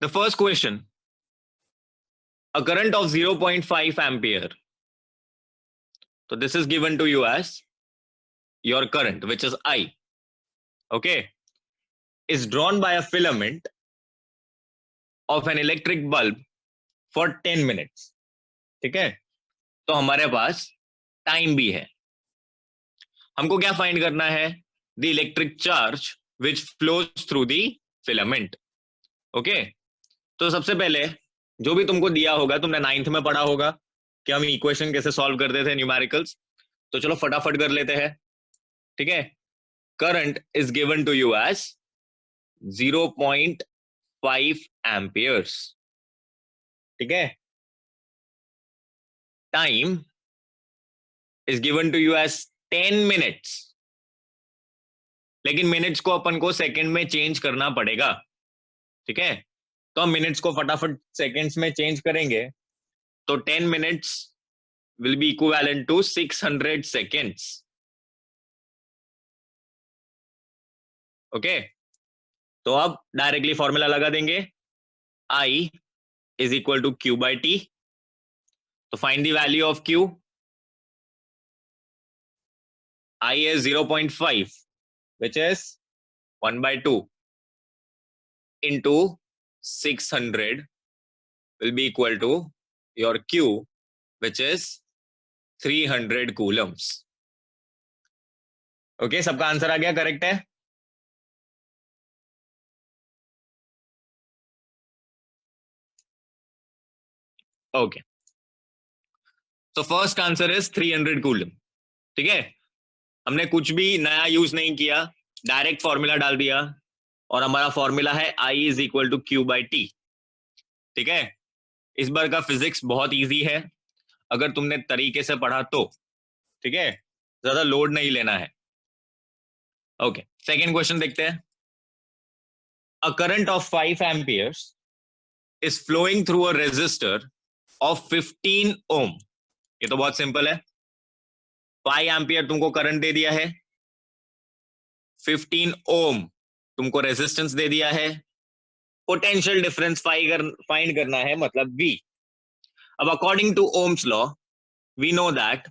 The first question, a current of 0.5 ampere. So this is given to you as your current, which is I. Okay, is drawn by a filament of an electric bulb for 10 minutes. ठीक है, तो हमारे पास time भी है. हमको क्या find करना है? The electric charge which flows through the filament. Okay, तो सबसे पहले जो भी तुमको दिया होगा, तुमने 9th में पढ़ा होगा कि हम इक्वेशन कैसे सॉल्व करते थे, न्यूमेरिकल्स. तो चलो फटाफट कर लेते हैं. ठीक है, current is given to you as 0.5 amperes. ठीक है, time is given to you as 10 minutes. लेकिन मिनट्स को अपन को सेकंड में चेंज करना पड़ेगा. ठीक है, तो हम मिनट्स को फटाफट सेकंड्स में चेंज करेंगे. तो 10 minutes will be equivalent to 600 seconds. Okay, तो अब डायरेक्टली फॉर्मूला लगा देंगे. I is equal to Q by T. तो find the value of Q. I is 0.5, which is 1 by 2 into 600 will be equal to your Q, which is 300 coulombs. Okay, सबका answer आ गया, correct है? Okay, so first answer is 300 coulomb. ठीक है, हमने कुछ भी नया यूज नहीं किया, डायरेक्ट फॉर्मूला डाल दिया और हमारा फॉर्मूला है I is equal to Q by T. ठीक है, इस बार का फिजिक्स बहुत इजी है अगर तुमने तरीके से पढ़ा तो. ठीक है, ज्यादा लोड नहीं लेना है. ओके, सेकेंड क्वेश्चन देखते हैं. A current of 5 amperes is flowing through a resistor of 15 ohm. ये तो बहुत सिंपल है. 5 एम्पियर तुमको करंट दे दिया है, 15 ओम तुमको रेजिस्टेंस दे दिया है, पोटेंशियल डिफरेंस फाइंड करना है, मतलब V. अब according to ohm's law we know that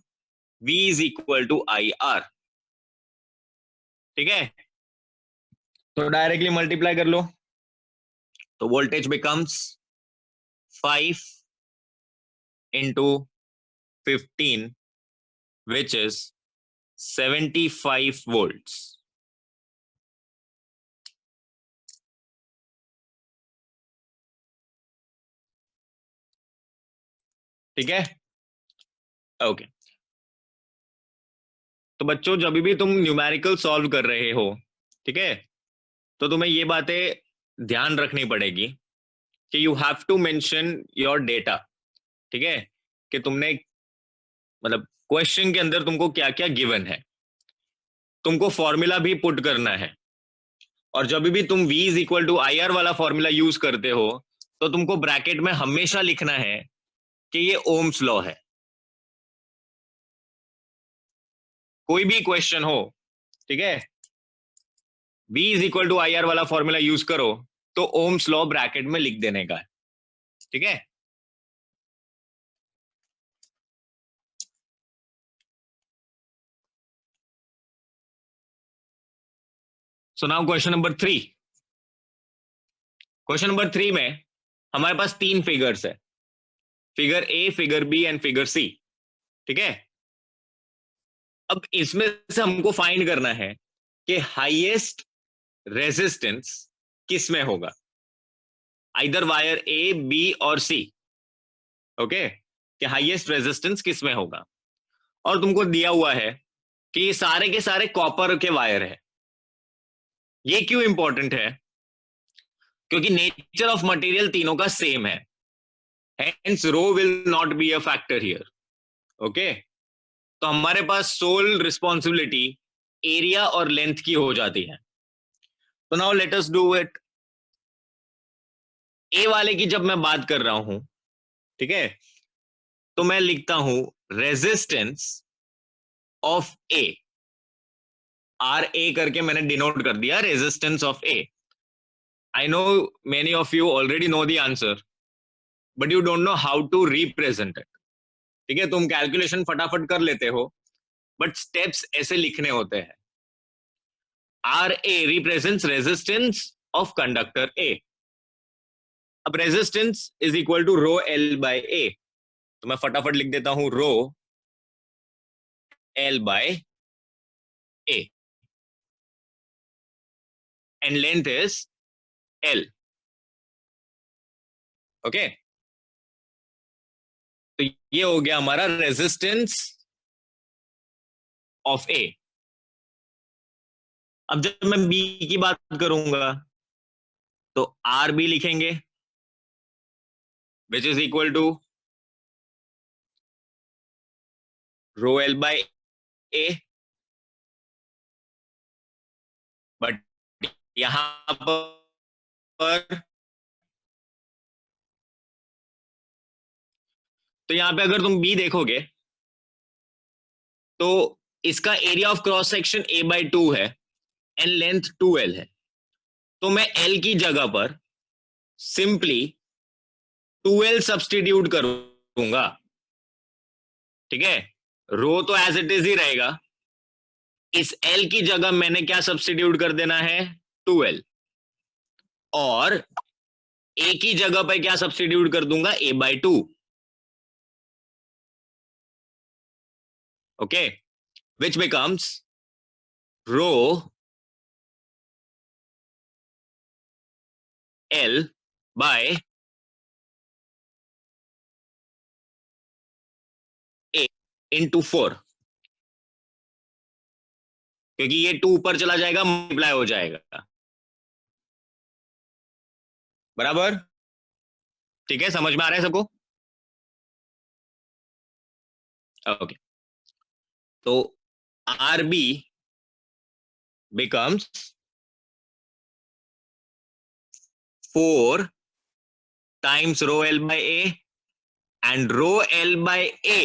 V is equal to IR. ठीक है, तो डायरेक्टली मल्टीप्लाई कर लो. तो voltage becomes 5 into 15, which is 75 volts. ठीक है, ओके. तो बच्चों जब भी तुम न्यूमेरिकल सॉल्व कर रहे हो, ठीक है, तो तुम्हें ये बातें ध्यान रखनी पड़ेगी कि you have to mention your data. ठीक है, कि तुमने मतलब क्वेश्चन के अंदर तुमको क्या क्या गिवन है, तुमको फॉर्मूला भी पुट करना है. और जब भी तुम V is equal to IR वाला फॉर्मूला यूज करते हो तो तुमको ब्रैकेट में हमेशा लिखना है कि ये ओम्स लॉ है. कोई भी क्वेश्चन हो, ठीक है, V is equal to IR वाला फॉर्मूला यूज करो तो ओम्स लॉ ब्रैकेट में लिख देने का है. ठीक है, so now question number 3. Question number 3 में हमारे पास 3 फिगर्स है, figure A, figure B and figure C. ठीक है, अब इसमें से हमको फाइंड करना है कि हाईएस्ट रेजिस्टेंस किस में होगा, आइदर वायर A, B और C. ओके, कि हाईएस्ट रेजिस्टेंस किस में होगा. और तुमको दिया हुआ है कि ये सारे के सारे कॉपर के वायर है. ये क्यों इंपॉर्टेंट है? क्योंकि नेचर ऑफ मटेरियल तीनों का सेम है, hence rho will not be a factor here. Okay, तो हमारे पास सोल रिस्पॉन्सिबिलिटी एरिया और लेंथ की हो जाती है. तो now let us do it. A वाले की जब मैं बात कर रहा हूं, ठीक है, तो मैं लिखता हूं रेजिस्टेंस ऑफ ए. RA करके मैंने डिनोट कर दिया resistance of A. I know many of you already know the answer, but you don't know how to represent it. ठीक है, तुम कैलकुलेशन फटाफट कर लेते हो, बट स्टेप्स ऐसे लिखने होते हैं. R a represents resistance of conductor a. अब resistance is equal to rho L by a, तो मैं फटाफट लिख देता हूं rho L by a, and length is l. Okay, तो ये हो गया हमारा रेजिस्टेंस ऑफ ए. अब जब मैं बी की बात करूंगा तो आर बी लिखेंगे, which is equal to rho L by A. But यहां पर, तो यहां पे अगर तुम बी देखोगे तो इसका area of cross section A by 2 है एंड लेंथ 2l है. तो मैं एल की जगह पर सिंपली 2l सब्सटीट्यूट करूंगा. ठीक है, रो तो एज इट इज ही रहेगा, इस एल की जगह मैंने क्या सब्सटीट्यूट कर देना है, 2l, और ए की जगह पर क्या सब्सटीट्यूट कर दूंगा, a by 2. Okay, which becomes rho L by A into 4, क्योंकि ये 2 ऊपर चला जाएगा, मल्टीप्लाई हो जाएगा. बराबर, ठीक है, समझ में आ रहा है सबको? ओके, तो R B becomes 4 times rho L by A, and rho L by A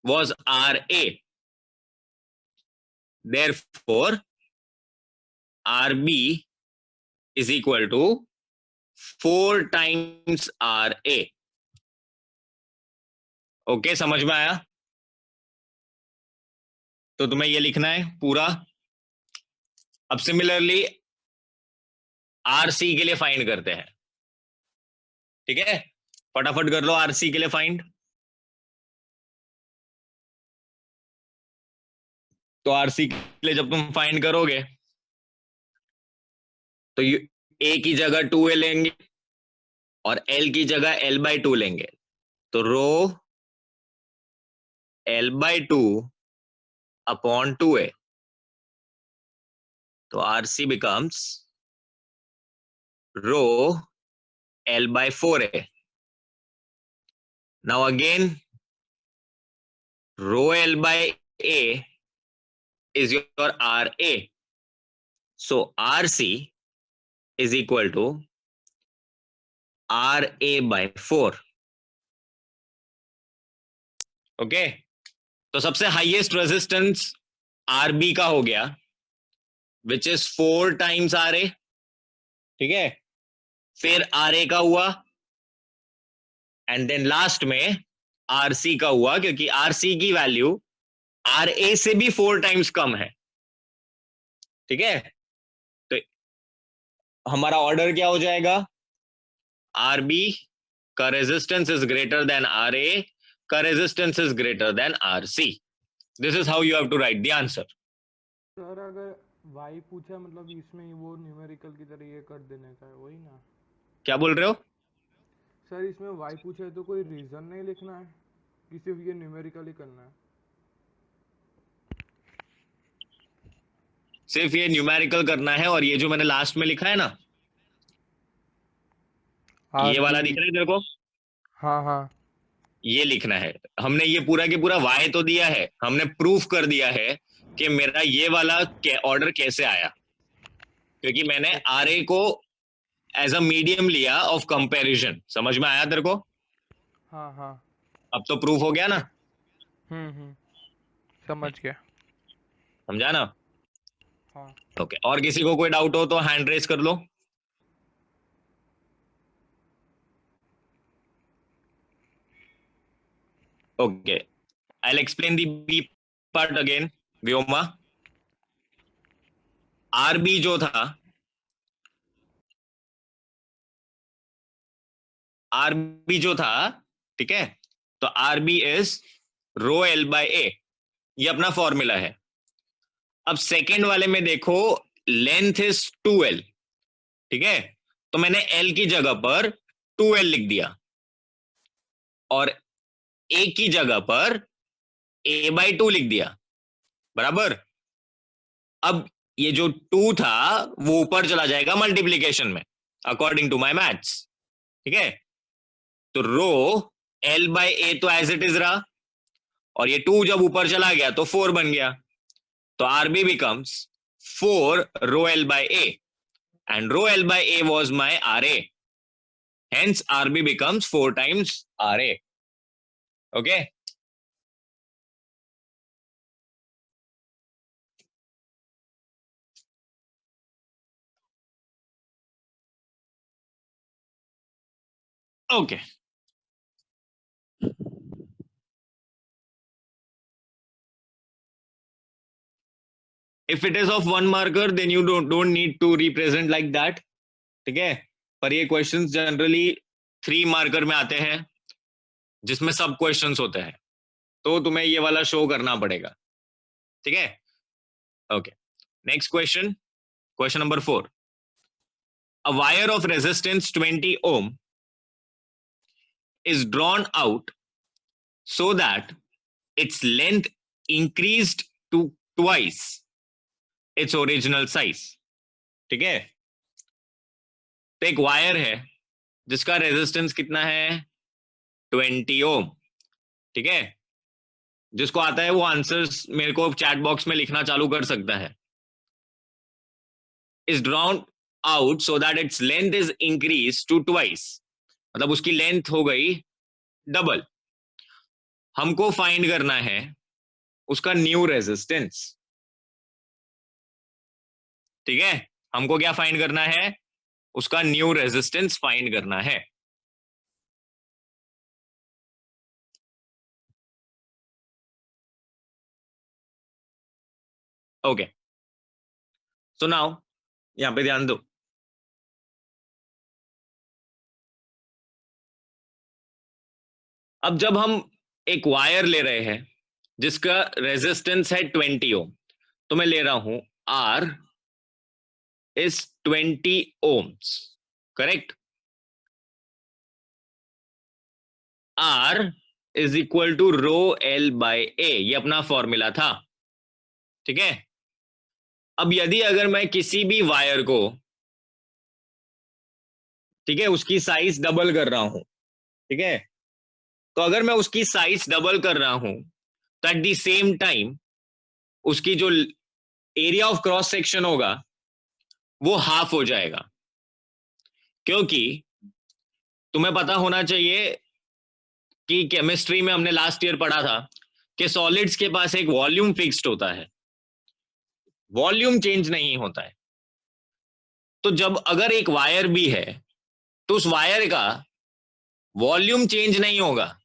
was RA. Therefore, RB is equal to 4 times RA. Okay, समझ में आया? तो तुम्हें ये लिखना है पूरा. अब सिमिलरली आरसी के लिए फाइंड करते हैं. ठीक है, फटाफट कर लो आरसी के लिए फाइंड. तो आरसी के लिए जब तुम फाइंड करोगे तो ए की जगह 2a लेंगे और एल की जगह l बाय 2 लेंगे. तो रो l बाय 2 अपॉन 2a. तो RC becomes rho L by 4a. Now again, rho L by A is your RA. So RC is equal to RA by 4. Okay, तो सबसे highest resistance RB का हो गया, which is 4 times RA. ठीक है, फिर RA का हुआ, एंड देन लास्ट में RC का हुआ, क्योंकि RC की वैल्यू RA से भी 4 टाइम्स कम है. ठीक है, तो हमारा ऑर्डर क्या हो जाएगा, RB का resistance is greater than RA का resistance is greater than RC. This is how you have to write the answer. Sir अगर y पूछा मतलब इसमें वो न्यूमेरिकल की तरह ये कर देने का है, वही ना? क्या बोल रहे हो? सर इसमें y पूछा है तो कोई रीजन नहीं लिखना है कि सिर्फ ये न्यूमेरिकल ही करना है? सिर्फ ये न्यूमेरिकल करना है, और ये जो मैंने लास्ट में लिखा है ना, ये वाला दिख रहा है तेरे को? हाँ हाँ, ये लिखना है. हमने ये पूरा के पूरा y तो दिया है, हमने प्रूफ कर दिया है कि मेरा ये वाला ऑर्डर कैसे आया, क्योंकि मैंने RA को एज अ मीडियम लिया ऑफ कंपैरिजन. समझ में आया तेरे को? हाँ हाँ, अब तो प्रूफ हो गया ना? समझ गया. समझा ना? हाँ. ओके, और किसी को कोई डाउट हो तो हैंड रेस कर लो. Okay, I explain the b part again, Vyoma. RB जो था, आरबी जो था, ठीक है, तो RB is rho L by a, ये अपना फॉर्मूला है। अब सेकेंड वाले में देखो, लेंथ इज 2l, ठीक है, तो मैंने l की जगह पर 2l लिख दिया, और a की जगह पर a/2 लिख दिया, बराबर। अब ये जो 2 था वो ऊपर चला जाएगा मल्टीप्लीकेशन में, अकॉर्डिंग टू माई मैथ्स, ठीक है। तो रो l/a तो एज इट इज रहा, और ये 2 जब ऊपर चला गया तो 4 बन गया, तो RB becomes 4 rho l/a, and rho l by a was my RA. Hence, RB becomes 4 times RA. Okay? Okay. If it is of one marker, then you don't need to represent like that. ठीक है, पर ये questions generally 3 marker में आते हैं, जिसमें सब questions होते हैं, तो तुम्हें ये वाला शो करना पड़ेगा, ठीक है। Okay, next question, question number 4। A wire of resistance 20 ohm is drawn out so that its length increased to twice its original size, ठीक है। तो एक वायर है जिसका रेजिस्टेंस कितना है, 20 ओम, ठीक है। जिसको आता है वो आंसर्स मेरे को चैट बॉक्स में लिखना चालू कर सकता है। Is drawn out so that its length is increase to twice, मतलब उसकी लेंथ हो गई डबल। हमको फाइंड करना है उसका न्यू रेजिस्टेंस, ठीक है। हमको क्या फाइंड करना है, उसका न्यू रेजिस्टेंस फाइंड करना है। ओके, सो नाउ यहां पे ध्यान दो। अब जब हम एक वायर ले रहे हैं जिसका रेजिस्टेंस है 20 ओम, तो मैं ले रहा हूं R is 20 ohms, correct. R is equal to rho L by A, ये अपना फॉर्मूला था, ठीक है। अब यदि अगर मैं किसी भी वायर को, ठीक है, उसकी साइज डबल कर रहा हूं, ठीक है, तो अगर मैं उसकी साइज डबल कर रहा हूं तो एट द सेम टाइम उसकी जो एरिया ऑफ क्रॉस सेक्शन होगा वो हाफ हो जाएगा, क्योंकि तुम्हें पता होना चाहिए कि केमिस्ट्री में हमने लास्ट ईयर पढ़ा था कि सॉलिड्स के पास एक वॉल्यूम फिक्स्ड होता है, वॉल्यूम चेंज नहीं होता है। तो जब अगर एक वायर भी है तो उस वायर का वॉल्यूम चेंज नहीं होगा,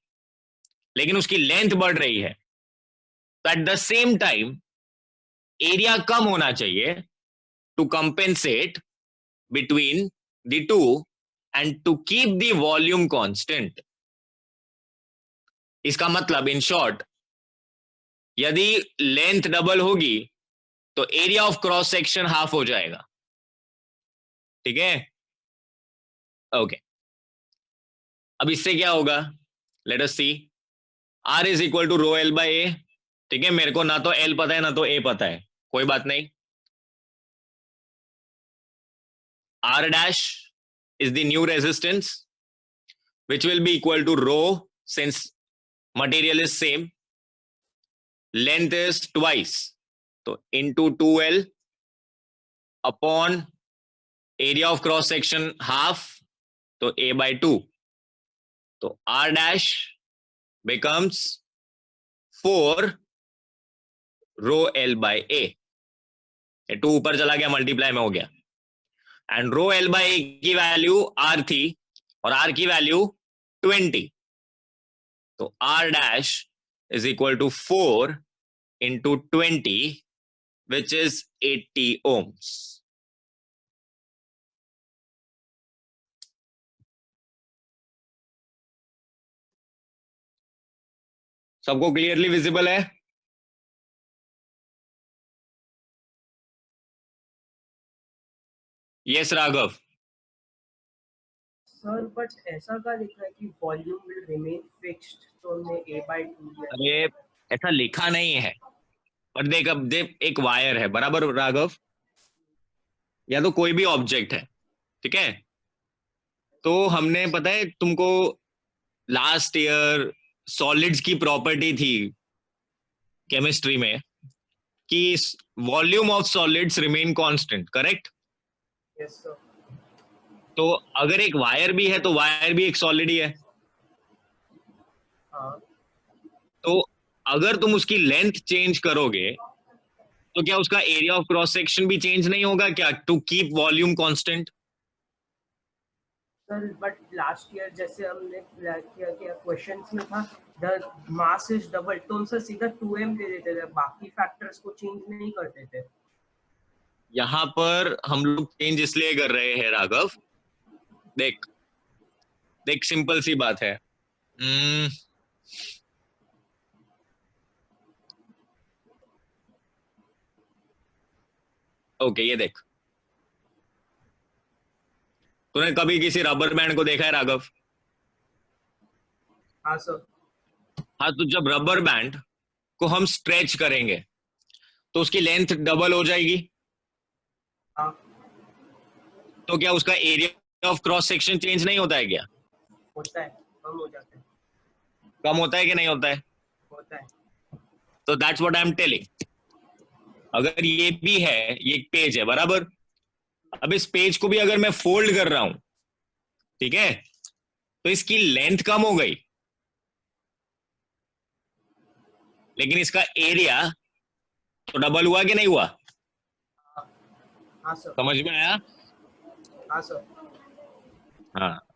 लेकिन उसकी लेंथ बढ़ रही है, तो at the same time area कम होना चाहिए to compensate between the two and to keep the volume constant. इसका मतलब इन शॉर्ट, यदि लेंथ डबल होगी तो area of cross section half हो जाएगा, ठीक है। ओके, अब इससे क्या होगा, let us see. R is equal to rho L by a, ठीक है। मेरे को ना तो L पता है ना तो A पता है, कोई बात नहीं। R dash is the new resistance which will be equal to rho, since material is same, length is twice, so into 2L upon area of cross section half, तो A by 2, तो R dash becomes 4 row L by A, 2 ऊपर चला गया, multiply में हो गया, and rho L by A की value R थी और R की वैल्यू 20, तो R dash is equal to 4 into 20, which is 80 ohms. सबको क्लियरली विजिबल है? यस राघव। सर बट ऐसा क्या लिखा है कि वॉल्यूम विल रिमेन फिक्स्ड, तो हमने a/2 लिया। अरे ऐसा लिखा नहीं है, पर देख अब देख एक वायर है बराबर राघव, या तो कोई भी ऑब्जेक्ट है, ठीक है? तो हमने पता है तुमको लास्ट ईयर सॉलिड्स की प्रॉपर्टी थी केमिस्ट्री में कि volume of solids remain constant, correct? Yes sir. तो अगर एक वायर भी है तो वायर भी एक सॉलिड ही है। हाँ तो अगर तुम उसकी लेंथ चेंज करोगे तो क्या उसका एरिया ऑफ क्रॉस सेक्शन भी चेंज नहीं होगा क्या, to keep volume constant? Sir but last year जैसे हमने किया कि क्वेश्चंस में था द मास इज डबल, तो हम सर सीधा 2m दे देते थे, बाकी फैक्टर्स को चेंज नहीं करते थे। यहां पर हम लोग चेंज इसलिए कर रहे हैं राघव, देख देख सिंपल सी बात है। ओके ये देख, तूने कभी किसी रबर बैंड को देखा है राघव? हाँ सर। हाँ, तो जब रबर बैंड को हम स्ट्रेच करेंगे तो उसकी लेंथ डबल हो जाएगी। हाँ तो क्या उसका area of cross section change नहीं होता है क्या? होता है, कम हो जाता है। कम होता है कि नहीं होता है? होता है। तो that's what I am telling. अगर ये भी है, ये एक पेज है बराबर, अब इस पेज को भी अगर मैं फोल्ड कर रहा हूं, ठीक है, तो इसकी लेंथ कम हो गई, लेकिन इसका एरिया तो डबल हुआ कि नहीं हुआ? हाँ सर। समझ में आया? हाँ सर। हाँ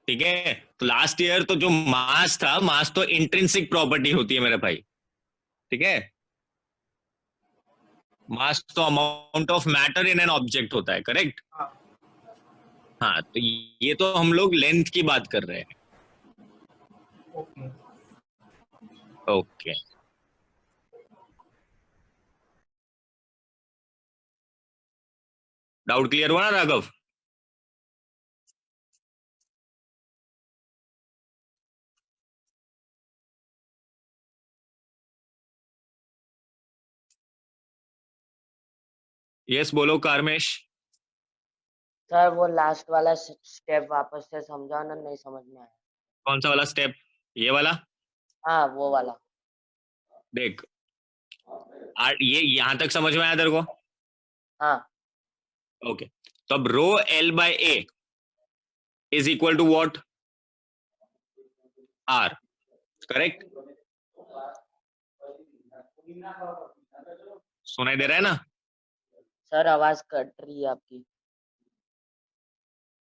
ठीक है। तो लास्ट ईयर तो जो मास था, मास तो इंट्रिंसिक प्रॉपर्टी होती है मेरे भाई, ठीक है? मास तो amount of matter in an object होता है, करेक्ट? हाँ हाँ, तो ये तो हम लोग लेंथ की बात कर रहे हैं। ओके। ओके डाउट क्लियर हुआ ना राघव? यस बोलो कारमेश। सर वो लास्ट वाला स्टेप वापस से समझाओ ना, नहीं समझ में आया। कौन सा वाला स्टेप? ये वाला? हाँ वो वाला। देख ये यहां तक समझ में आया तेरे को? हाँ ओके, तो अब rho L by A is equal to what? R, correct? सुनाई दे रहा है ना? सर आवाज कट रही है आपकी।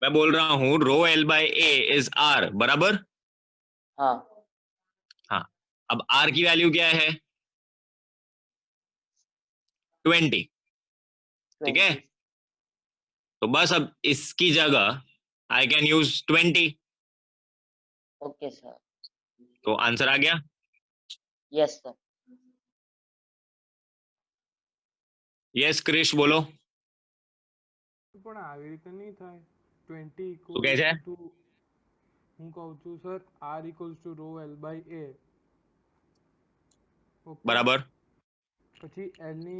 मैं बोल रहा हूं rho L by A is R, बराबर? हाँ हाँ, अब आर की वैल्यू क्या है? 20, ठीक है? 20। तो बस अब इसकी जगह I can use 20। Okay sir. तो आंसर आ गया। Yes sir. यस क्रिश बोलो। પણ આવી રીતે નહીં થાય 20 તો કે છે? ઇક્વલ્સ ટુ હું કહું છું sir r equals to rho l by a okay बराबर। પછી l ની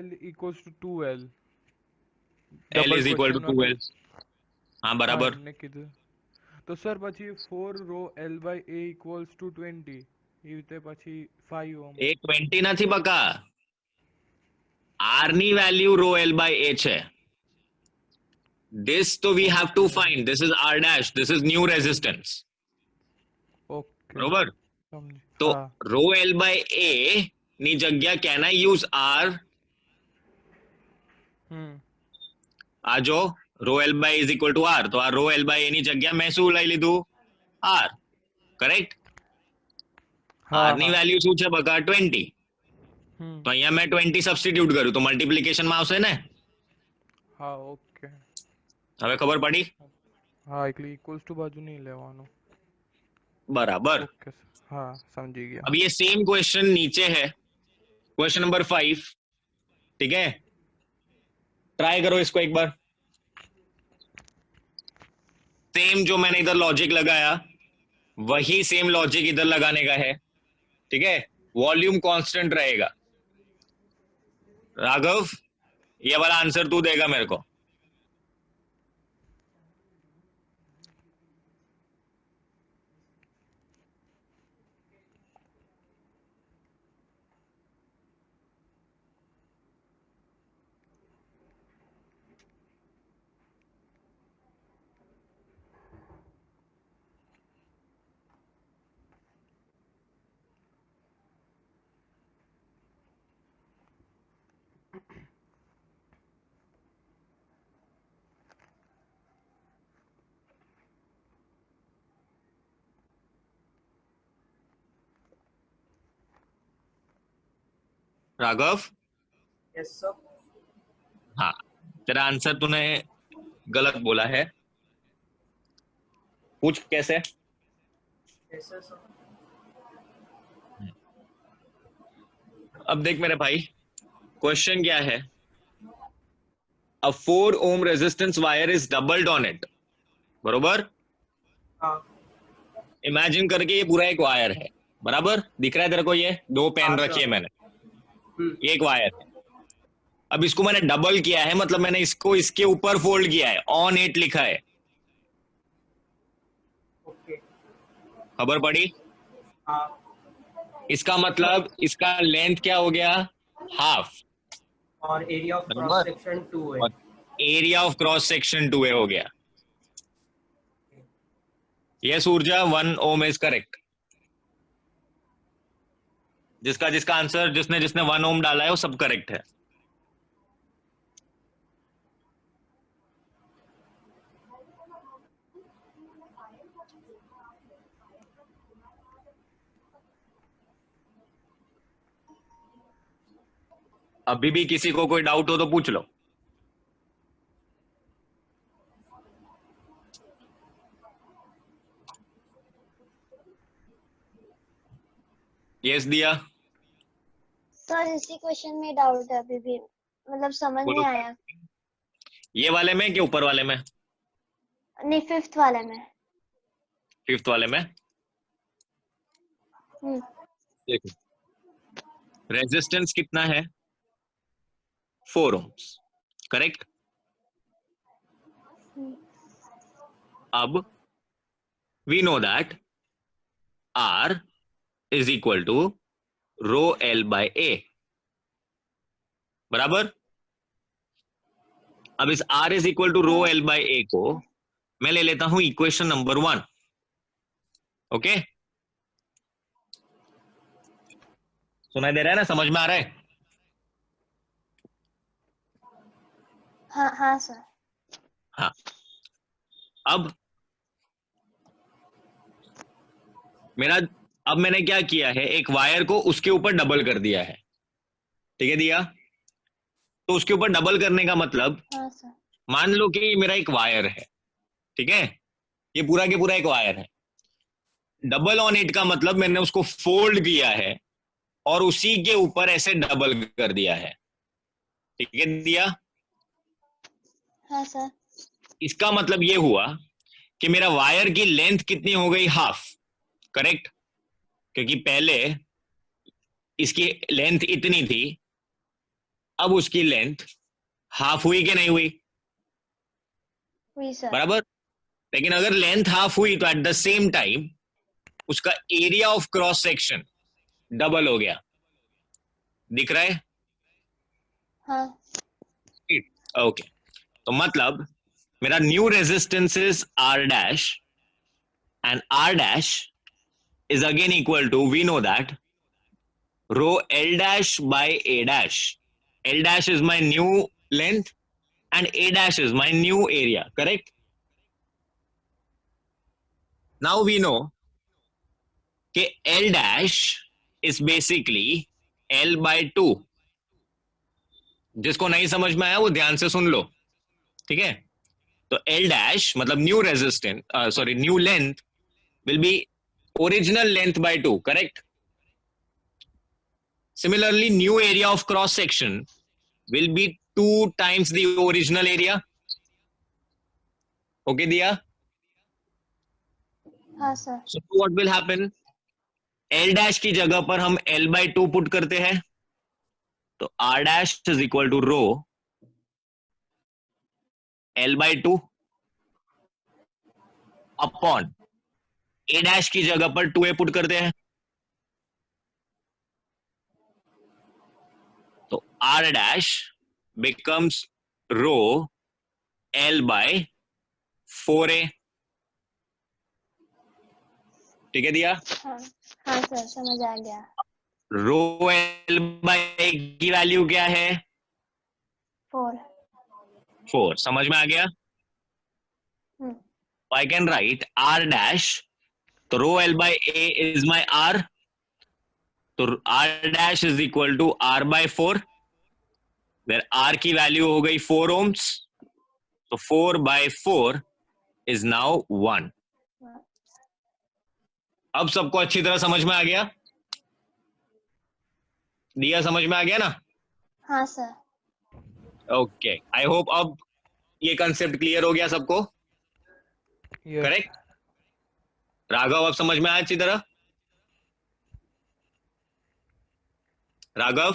l equals to 2l l double is equal to ક્વેશ્ચનમાં 2l। हाँ હા बराबर। એમને કીધું તો સર પછી 4 rho l by a equals to 20 એ રીતે પછી 5 ઓહમ એ 20 નથી બકા, આર ની વેલ્યુ રો એલ બાય એ છે। this तो we have to find, this is r dash, this is new resistance, okay बरोबर? સમજી तो હા रो एल बाय ए ની જગ્યા कैन आई यूज आर? आ जो rho L by is equal to R, तो आ रो एल बाय ए ની જગ્યા मैं શું લઈ લીધું? Are, correct. હા આર ની હા વેલ્યુ શું છે બકા 20. હમ તો અહીંયા મેં 20 સબસ્ટિટ્યુટ કર્યું તો મલ્ટિપ્લિકેશન માં આવશે ને. હા ઓકે હવે ખબર પડી. હા એટલે ઇક્વલ્સ ટુ બાજુ નહીં લેવાનું बराबर. ओके हाँ समझी गया अब ये सेम क्वेश्चन नीचे है, क्वेश्चन नंबर 5. ठीक है, ट्राई करो इसको एक बार. सेम जो मैंने इधर लॉजिक लगाया वही सेम लॉजिक इधर लगाने का है. ठीक है, वॉल्यूम कांस्टेंट रहेगा. राघव, ये वाला आंसर तू देगा मेरे को. Raghav, yes sir. हाँ, तेरा आंसर तूने गलत बोला है. पूछ कैसे. Yes sir. अब देख मेरे भाई, क्वेश्चन क्या है. अ 4 ohm resistance wire is doubled on it. बरोबर. हाँ इमेजिन करके ये पूरा एक वायर है. बराबर दिख रहा है तेरे को, ये 2 पेन हाँ, रखी है सर. मैंने. ये एक वायर है. अब इसको मैंने डबल किया है, मतलब मैंने इसको इसके ऊपर फोल्ड किया है. ऑन इट लिखा है. ओके. खबर पड़ी. हाँ इसका मतलब इसका लेंथ क्या हो गया, हाफ. और एरिया ऑफ बराबर. क्रॉस सेक्शन 2 है. और एरिया ऑफ क्रॉस सेक्शन 2 हो गया. यस ऊर्जा, 1 ohm इज करेक्ट. जिसका जिसका आंसर, जिसने जिसने 1 ohm डाला है वो सब करेक्ट है. अभी भी किसी को कोई डाउट हो तो पूछ लो. यस दिया. सर इसी क्वेश्चन में डाउट है अभी भी, मतलब समझ बोलो. नहीं आया. ये वाले में कि ऊपर वाले में. नहीं फिफ्थ वाले में. फिफ्थ वाले में. देखो, रेजिस्टेंस कितना है, 4 ohms. करेक्ट. अब we know that R is equal to rho L by A. बराबर. अब इस R is equal to rho L by A को मैं ले लेता हूं इक्वेशन नंबर 1. ओके, सुनाई दे रहा है ना, समझ में आ रहा है. हाँ हाँ सर. हाँ. अब मैंने क्या किया है, एक वायर को उसके ऊपर डबल कर दिया है. ठीक है दिया. तो उसके ऊपर डबल करने का मतलब, हाँ सर. मान लो कि ये मेरा एक वायर है. ठीक है, ये पूरा के पूरा एक वायर है. डबल ऑन इट का मतलब मैंने उसको फोल्ड किया है और उसी के ऊपर ऐसे डबल कर दिया है. ठीक है दिया. हाँ सर. इसका मतलब ये हुआ कि मेरा वायर की लेंथ कितनी हो गई, हाफ. करेक्ट. क्योंकि पहले इसकी लेंथ इतनी थी, अब उसकी लेंथ हाफ हुई कि नहीं हुई. हुई सर. बराबर. लेकिन अगर लेंथ हाफ हुई तो एट द सेम टाइम उसका area of cross section double हो गया. दिख रहा है. हाँ. ओके. तो मतलब मेरा new resistance is R dash and R dash is again equal to, we know that, rho L dash by A dash. L dash is my new length and A dash is my new area. Correct. Now we know कि L dash is basically L by 2। जिसको नहीं समझ में आया वो ध्यान से सुन लो, ठीक है? तो L डैश मतलब new resistance, sorry new length will be original length by 2, correct? Similarly, new area of cross section will be 2 times the original area. Okay, Diya? हाँ sir. So what will happen? L dash की जगह पर हम L by 2 put करते हैं, तो R dash is equal to rho L by 2 upon A dash की जगह पर 2A पुट करते हैं, तो R dash becomes rho L by 4A। ठीक है दिया? हाँ हाँ सर, समझ आ गया. रो L by A की वैल्यू क्या है? 4. 4। समझ में आ गया? I can write R dash, तो रो L by A is my R, तो R dash is equal to R by 4, where R की वैल्यू हो गई 4 ohms, तो 4 by 4 is now 1। अब सबको अच्छी तरह समझ में आ गया? दिया समझ में आ गया ना? हाँ सर. ओके, आई होप अब ये कंसेप्ट क्लियर हो गया सबको, Yes. करेक्ट? राघव अब समझ में आया अच्छी तरह? राघव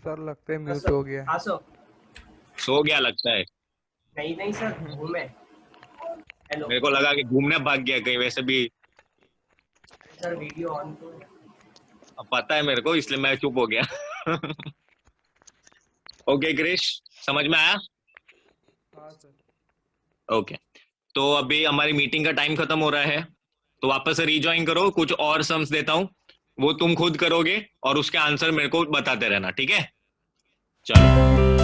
सर लगता है हाँ म्यूट सर. हो गया. हाँ सर. सो गया लगता है, नहीं नहीं सर, घूमे. हेलो मेरे को लगा कि घूमने भाग गया कहीं, वैसे भी सर, वीडियो ऑन तो है. अब पता है मेरे को, इसलिए मैं चुप हो गया। ओके क्रिश, समझ में आया? हाँ सर. ओके, तो अभी हमारी मीटिंग का टाइम खत्म हो रहा है, तो वापस से रीजॉइन करो। कुछ और सम्स देता हूं, वो तुम खुद करोगे और उसके आंसर मेरे को बताते रहना, ठीक है? चलो।